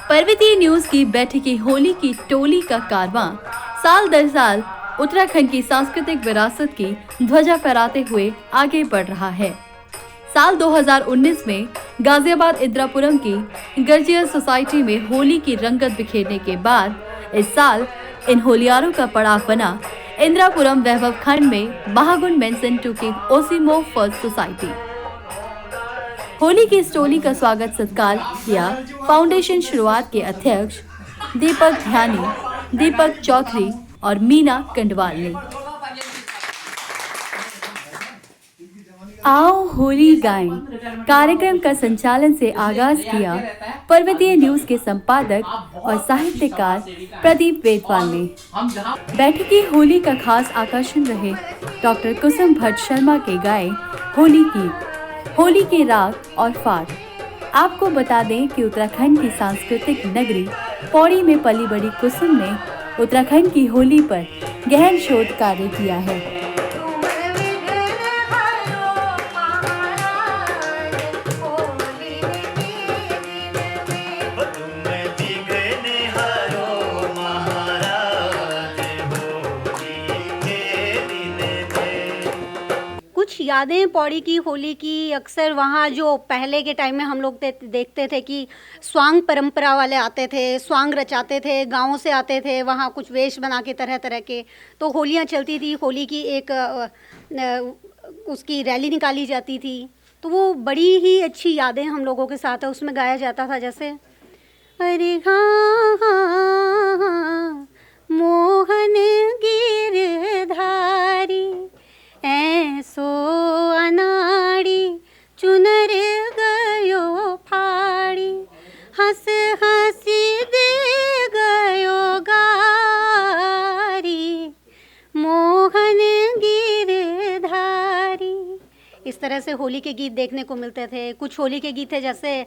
पर्वतीय न्यूज की बैठकी होली की टोली का कारवां साल दर साल उत्तराखंड की सांस्कृतिक विरासत की ध्वजा फहराते हुए आगे बढ़ रहा है। साल 2019 में गाजियाबाद इंदिरापुरम की गर्जिया सोसाइटी में होली की रंगत बिखेरने के बाद इस साल इन होलियारों का पड़ाव बना इंदिरापुरम वैभव खंड में महागुण मेंसन टू की ओसिमो फर्स्ट सोसाइटी। होली की इस टोली का स्वागत सत्कार किया फाउंडेशन शुरुआत के अध्यक्ष दीपक ध्यानी, दीपक चौधरी और मीना कंडवाल ने। आओ होली गाएं कार्यक्रम का संचालन से आगाज किया पर्वतीय न्यूज के संपादक और साहित्यकार प्रदीप वेदवाल ने। बैठकी होली का खास आकर्षण रहे डॉक्टर कुसुम भट्ट शर्मा के गाए होली गीत, होली के राग और फाग। आपको बता दें कि उत्तराखंड की सांस्कृतिक नगरी पौड़ी में पली बड़ी कुसुम ने उत्तराखंड की होली पर गहन शोध कार्य किया है। कुछ यादें पौड़ी की होली की, अक्सर वहाँ जो पहले के टाइम में हम लोग देखते थे कि स्वांग परंपरा वाले आते थे, स्वांग रचाते थे, गाँवों से आते थे, वहाँ कुछ वेश बना के तरह तरह के, तो होलियाँ चलती थी। होली की एक उसकी रैली निकाली जाती थी, तो वो बड़ी ही अच्छी यादें हम लोगों के साथ है। उसमें गाया जाता था जैसे अरे हाँ हाँ मोहन गिरधारी ऐसो अनाड़ी चुनर गयो फाड़ी हंस हंसी दे गयो गारी मोहन गिरधारी। इस तरह से होली के गीत देखने को मिलते थे। कुछ होली के गीत थे जैसे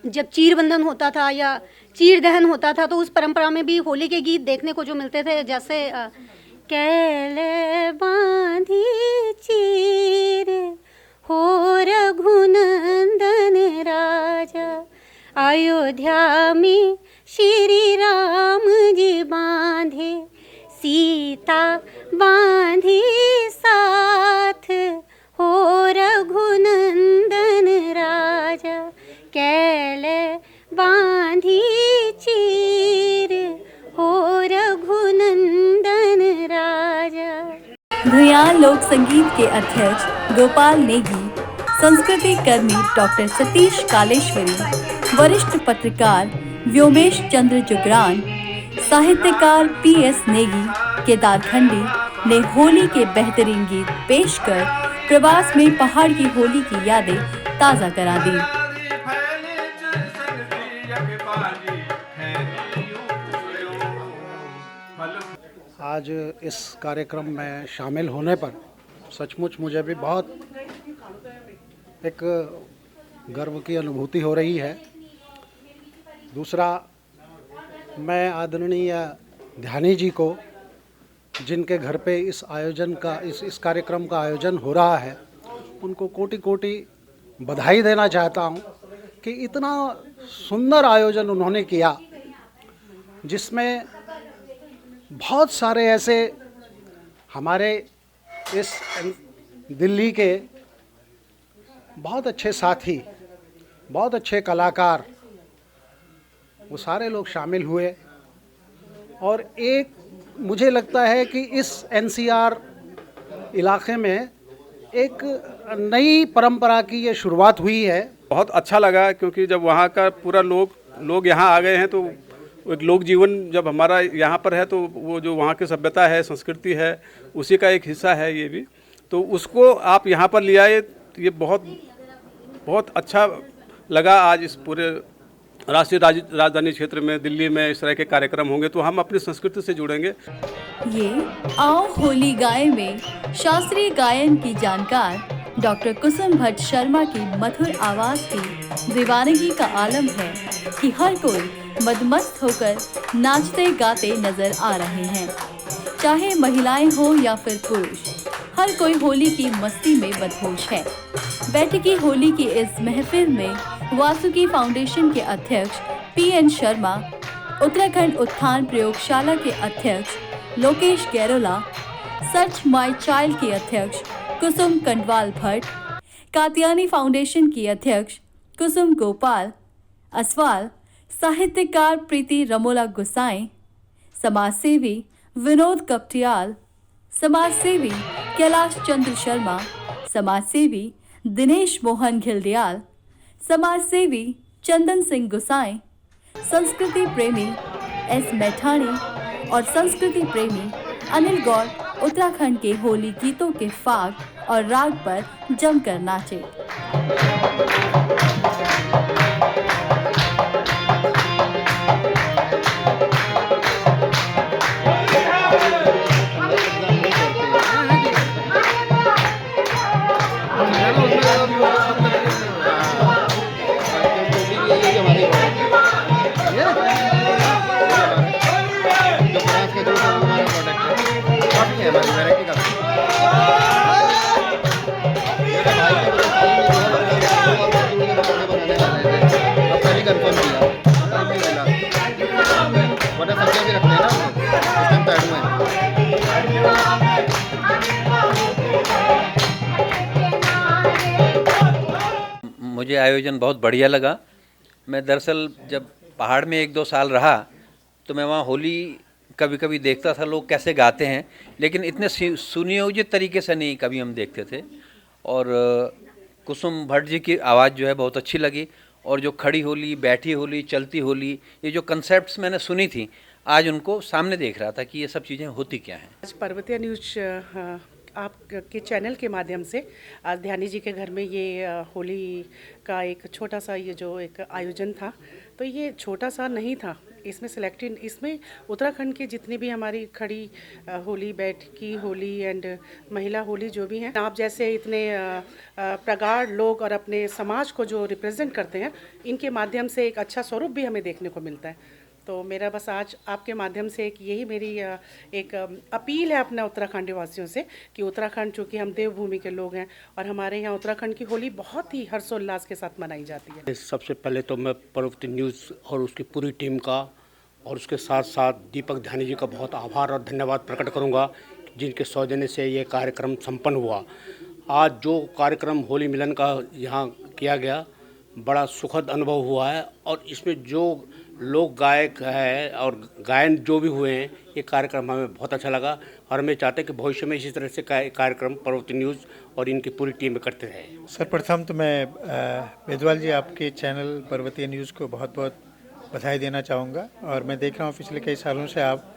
जब चीर बंधन होता था या चीर दहन होता था, तो उस परंपरा में भी होली के गीत देखने को जो मिलते थे, जैसे कैले बांधी चीर हो रघुनंदन राजा अयोध्या में श्री राम जी बांधे सीता बांधी साथ हो रघुनंदन राजा कैले बांधी चीर हो रघुनंदन राजा। भुयान लोक संगीत के अध्यक्ष गोपाल नेगी, संस्कृति कर्मी डॉक्टर सतीश कालेश्वरी, वरिष्ठ पत्रकार व्योमेश चंद्र जुगरान, साहित्यकार PS नेगी, केदारखंडी ने होली के बेहतरीन गीत पेश कर प्रवास में पहाड़ की होली की यादें ताज़ा करा दी। आज इस कार्यक्रम में शामिल होने पर सचमुच मुझे भी बहुत एक गर्व की अनुभूति हो रही है। दूसरा, मैं आदरणीय ध्यानी जी को, जिनके घर पे इस आयोजन का इस कार्यक्रम का आयोजन हो रहा है, उनको कोटि कोटि बधाई देना चाहता हूँ कि इतना सुंदर आयोजन उन्होंने किया, जिसमें बहुत सारे ऐसे हमारे इस दिल्ली के बहुत अच्छे साथी, बहुत अच्छे कलाकार, वो सारे लोग शामिल हुए। और एक मुझे लगता है कि इस NCR इलाके में एक नई परंपरा की ये शुरुआत हुई है। बहुत अच्छा लगा, क्योंकि जब वहाँ का पूरा लोग यहाँ आ गए हैं, तो एक लोक जीवन जब हमारा यहाँ पर है, तो वो जो वहाँ की सभ्यता है, संस्कृति है, उसी का एक हिस्सा है ये भी। तो उसको आप यहाँ पर ले आए, ये बहुत अच्छा लगा। आज इस पूरे राष्ट्रीय राजधानी क्षेत्र में, दिल्ली में इस तरह के कार्यक्रम होंगे तो हम अपनी संस्कृति से जुड़ेंगे। ये आओ होली गाए में शास्त्रीय गायन की जानकार डॉक्टर कुसुम भट्ट शर्मा की मधुर आवाज की दीवानगी का आलम है कि हर कोई मदमस्त होकर नाचते गाते नजर आ रहे हैं, चाहे महिलाएं हो या फिर पुरुष। हर कोई होली की मस्ती में मदहोश है। बैठकी होली की इस महफिल में वासुकी फाउंडेशन के अध्यक्ष PN शर्मा, उत्तराखंड उत्थान प्रयोगशाला के अध्यक्ष Lokesh Gairola, search my child के अध्यक्ष कुसुम कंडवाल भट्ट, कात्यानी फाउंडेशन की अध्यक्ष कुसुम गोपाल असवाल, साहित्यकार प्रीति रमोला गुसाई, समाजसेवी विनोद कपटियाल, समाजसेवी कैलाश चंद्र शर्मा, समाजसेवी दिनेश मोहन घिल्डियाल, समाजसेवी चंदन सिंह गुसाई, संस्कृति प्रेमी S मैठाणी और संस्कृति प्रेमी अनिल गौड़ उत्तराखंड के होली गीतों के फाग और राग पर जमकर नाचे। मुझे आयोजन बहुत बढ़िया लगा। मैं दरअसल जब पहाड़ में 1-2 साल रहा तो मैं वहाँ होली कभी कभी देखता था लोग कैसे गाते हैं, लेकिन इतने सुनियोजित तरीके से नहीं कभी हम देखते थे। और कुसुम भट्ट जी की आवाज़ जो है बहुत अच्छी लगी, और जो खड़ी होली, बैठी होली, चलती होली, ये जो कंसेप्ट्स मैंने सुनी थी, आज उनको सामने देख रहा था कि ये सब चीज़ें होती क्या हैं। आज पर्वतीय न्यूज आपके चैनल के माध्यम से आज ध्यानी जी के घर में ये होली का एक छोटा सा ये जो एक आयोजन था, तो ये छोटा सा नहीं था। इसमें उत्तराखंड की जितनी भी हमारी खड़ी होली, बैठकी होली एंड महिला होली जो भी हैं, आप जैसे इतने प्रगाढ़ लोग और अपने समाज को जो रिप्रेजेंट करते हैं, इनके माध्यम से एक अच्छा स्वरूप भी हमें देखने को मिलता है। तो मेरा बस आज आपके माध्यम से यही मेरी एक अपील है अपने उत्तराखंडी वासियों से कि उत्तराखंड, चूँकि हम देवभूमि के लोग हैं और हमारे यहाँ उत्तराखंड की होली बहुत ही हर्षोल्लास के साथ मनाई जाती है। सबसे पहले तो मैं पर्वतीय न्यूज़ और उसकी पूरी टीम का और उसके साथ साथ दीपक ध्यानी जी का बहुत आभार और धन्यवाद प्रकट करूँगा, जिनके सौजन्य से ये कार्यक्रम संपन्न हुआ। आज जो कार्यक्रम होली मिलन का यहाँ किया गया, बड़ा सुखद अनुभव हुआ है, और इसमें जो लोक गायक है और गायन जो भी हुए हैं, ये कार्यक्रम हमें बहुत अच्छा लगा, और हमें चाहते हैं कि भविष्य में इसी तरह से कार्यक्रम पर्वतीय न्यूज़ और इनकी पूरी टीम में करते रहे। सर्वप्रथम तो मैं वेदवाल जी आपके चैनल पर्वतीय न्यूज़ को बहुत बहुत बधाई देना चाहूँगा। और मैं देख रहा हूँ पिछले कई सालों से आप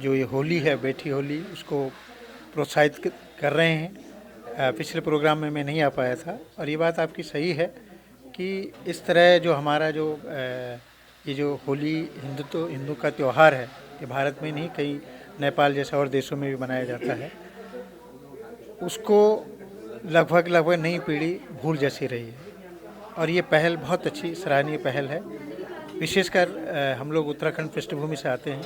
जो ये होली है, बैठी होली, उसको प्रोत्साहित कर रहे हैं। पिछले प्रोग्राम में मैं नहीं आ पाया था, और ये बात आपकी सही है कि इस तरह जो हमारा जो ये जो होली हिंदू का त्यौहार है, ये भारत में नहीं, कई नेपाल जैसे और देशों में भी मनाया जाता है, उसको लगभग नई पीढ़ी भूल जैसी रही है। और ये पहल बहुत अच्छी सराहनीय पहल है। विशेषकर हम लोग उत्तराखंड पृष्ठभूमि से आते हैं,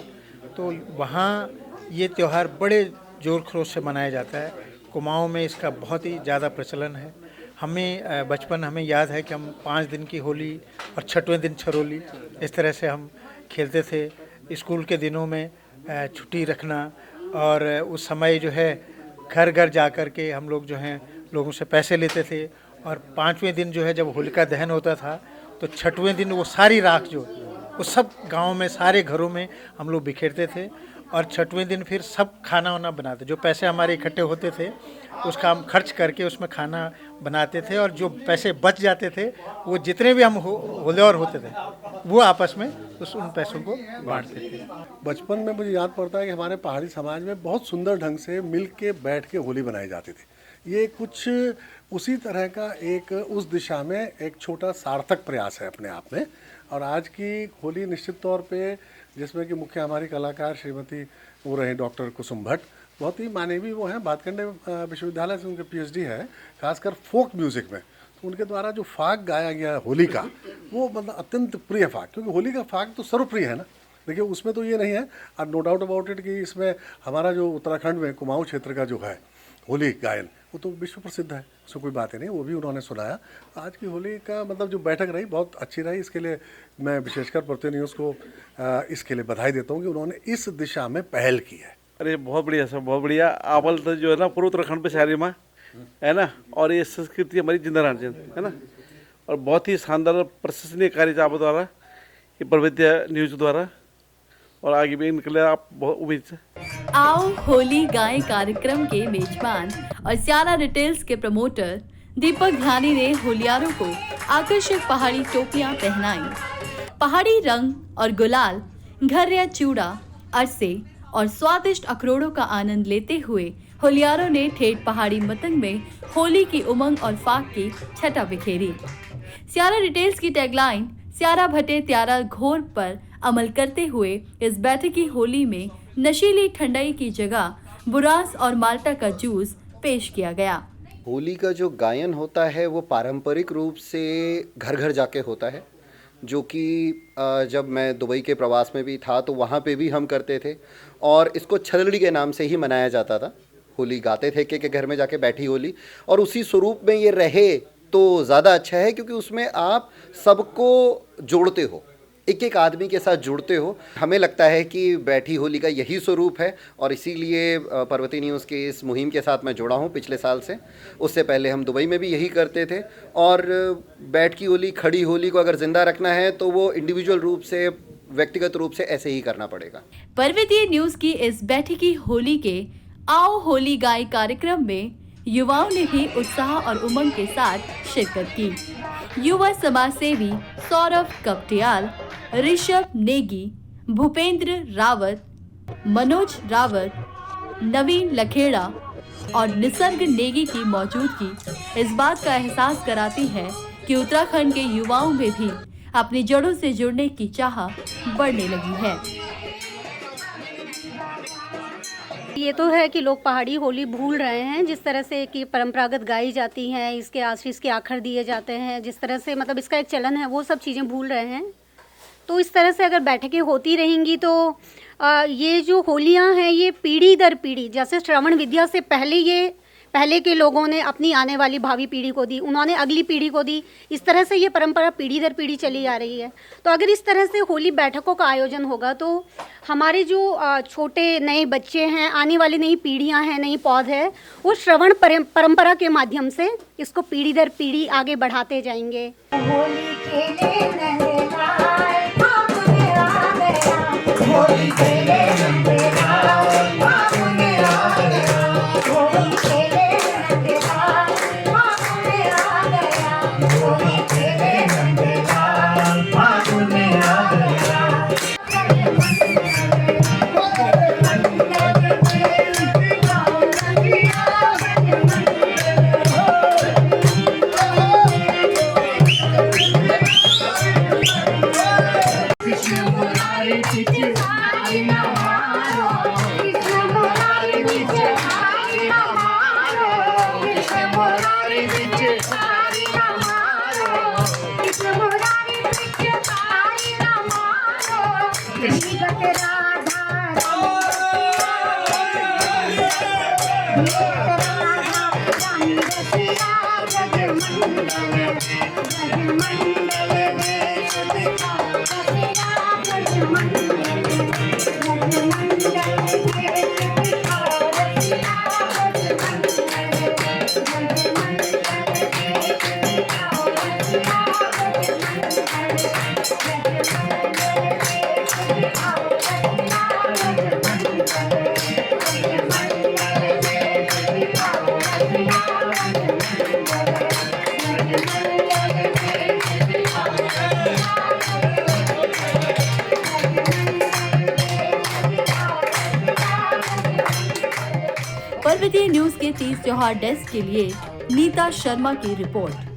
तो वहाँ ये त्यौहार बड़े जोर खरोश से मनाया जाता है। कुमाऊँ में इसका बहुत ही ज़्यादा प्रचलन है। हमें बचपन हमें याद है कि हम 5 दिन की होली और 6वें दिन छरोली, इस तरह से हम खेलते थे। स्कूल के दिनों में छुट्टी रखना, और उस समय जो है घर घर जा कर के हम लोग जो हैं लोगों से पैसे लेते थे, और 5वें दिन जो है जब होलिका दहन होता था, तो 6वें दिन वो सारी राख जो वो सब गाँव में सारे घरों में हम लोग बिखेरते थे, और 6वें दिन फिर सब खाना वाना बनाते। जो पैसे हमारे इकट्ठे होते थे उसका हम खर्च करके उसमें खाना बनाते थे, और जो पैसे बच जाते थे वो जितने भी हम होलेवर होते थे वो आपस में उन पैसों को बांटते थे। बचपन में मुझे याद पड़ता है कि हमारे पहाड़ी समाज में बहुत सुंदर ढंग से मिल के बैठ के होली बनाई जाती थी। ये कुछ उसी तरह का एक उस दिशा में एक छोटा सार्थक प्रयास है अपने आप में। और आज की होली निश्चित तौर पे, जिसमें कि मुख्य हमारी कलाकार श्रीमती वो रहे डॉक्टर कुसुम भट्ट, बहुत ही मानवीय वो हैं, भातखंडे विश्वविद्यालय से उनके PhD है, खासकर फोक म्यूज़िक में। तो उनके द्वारा जो फाग गाया गया होली का, वो मतलब अत्यंत प्रिय फाग, क्योंकि होली का फाग तो सर्वप्रिय है ना, देखिए उसमें तो ये नहीं है, और नो डाउट अबाउट इट कि इसमें हमारा जो उत्तराखंड में कुमाऊं क्षेत्र का जो है होली गायन वो तो विश्व प्रसिद्ध है, उसमें कोई बात ही नहीं, वो भी उन्होंने सुनाया। आज की होली का मतलब जो बैठक रही बहुत अच्छी रही, इसके लिए मैं विशेषकर पर्वतीय न्यूज़ को इसके लिए बधाई देता हूँ कि उन्होंने इस दिशा में पहल की है। अरे बहुत बढ़िया सर, बहुत बढ़िया। आवल तो जो है ना पूरे उत्तराखंड पे शायरी माँ है ना, और ये संस्कृति हमारी जिंदा रहनी चाहिए है ना, और बहुत ही शानदार प्रशंसनीय कार्य आप द्वारा, ये पर्वतीय न्यूज़ द्वारा, और आगे भी निकले आप बहुत उम्मीद से। आओ होली गाएं कार्यक्रम के मेजबान और स्यारा रिटेल्स के प्रमोटर दीपक ध्यानी ने होलियारों को आकर्षक पहाड़ी टोपियां पहनाई। पहाड़ी रंग और गुलाल, घर या चूड़ा, अरसे और स्वादिष्ट अखरोड़ों का आनंद लेते हुए होलियारों ने ठेठ पहाड़ी मतंग में होली की उमंग और फाग की छटा बिखेरी। स्यारा रिटेल्स की टैगलाइन स्यारा भटे त्यारा घोर पर अमल करते हुए इस बैठकी होली में नशीली ठंडाई की जगह बुरास और माल्टा का जूस पेश किया गया। होली का जो गायन होता है वो पारंपरिक रूप से घर घर जाके होता है, जो कि जब मैं दुबई के प्रवास में भी था तो वहाँ पे भी हम करते थे, और इसको छलड़ी के नाम से ही मनाया जाता था। होली गाते थे कि घर में जाके बैठी होली, और उसी स्वरूप में ये रहे तो ज़्यादा अच्छा है, क्योंकि उसमें आप सबको जोड़ते हो, एक एक आदमी के साथ जुड़ते हो। हमें लगता है कि बैठी होली का यही स्वरूप है, और इसीलिए पर्वतीय न्यूज़ के इस मुहिम के साथ मैं जुड़ा हूँ पिछले साल से। उससे पहले हम दुबई में भी यही करते थे, और बैठ की होली, खड़ी होली को अगर ज़िंदा रखना है तो वो इंडिविजुअल रूप से, व्यक्तिगत रूप से ऐसे ही करना पड़ेगा। पर्वतीय न्यूज़ की इस बैठकी होली के आओ होली गाएं कार्यक्रम में युवाओं ने भी उत्साह और उमंग के साथ शिरकत की। युवा समाज सेवी सौरभ कपटियाल, ऋषभ नेगी, भूपेंद्र रावत, मनोज रावत, नवीन लखेड़ा और निसर्ग नेगी की मौजूदगी इस बात का एहसास कराती है कि उत्तराखंड के युवाओं में भी अपनी जड़ों से जुड़ने की चाह बढ़ने लगी है। ये तो है कि लोग पहाड़ी होली भूल रहे हैं, जिस तरह से कि परंपरागत गाई जाती हैं, इसके आशीष के आखर दिए जाते हैं, जिस तरह से मतलब इसका एक चलन है, वो सब चीज़ें भूल रहे हैं। तो इस तरह से अगर बैठकें होती रहेंगी तो ये जो होलियां हैं ये पीढ़ी दर पीढ़ी, जैसे श्रवण विद्या से पहले के लोगों ने अपनी आने वाली भावी पीढ़ी को दी, उन्होंने अगली पीढ़ी को दी, इस तरह से ये परंपरा पीढ़ी दर पीढ़ी चली आ रही है। तो अगर इस तरह से होली बैठकों का आयोजन होगा तो हमारे जो छोटे नए बच्चे हैं, आने वाली नई पीढ़ियां हैं, नई पौध है, वो श्रवण परंपरा के माध्यम से इसको पीढ़ी दर पीढ़ी आगे बढ़ाते जाएंगे। होली खेले नंगे लाल, फागुन आ गया, होली खेले नंगे लाल, फागुन आ गया, होली खेले नंगे लाल, फागुन आ गया, होली खेले नंगे लाल, फागुन आ गया। पर्वतीय न्यूज़ के तीज त्योहार डेस्क के लिए नीता शर्मा की रिपोर्ट।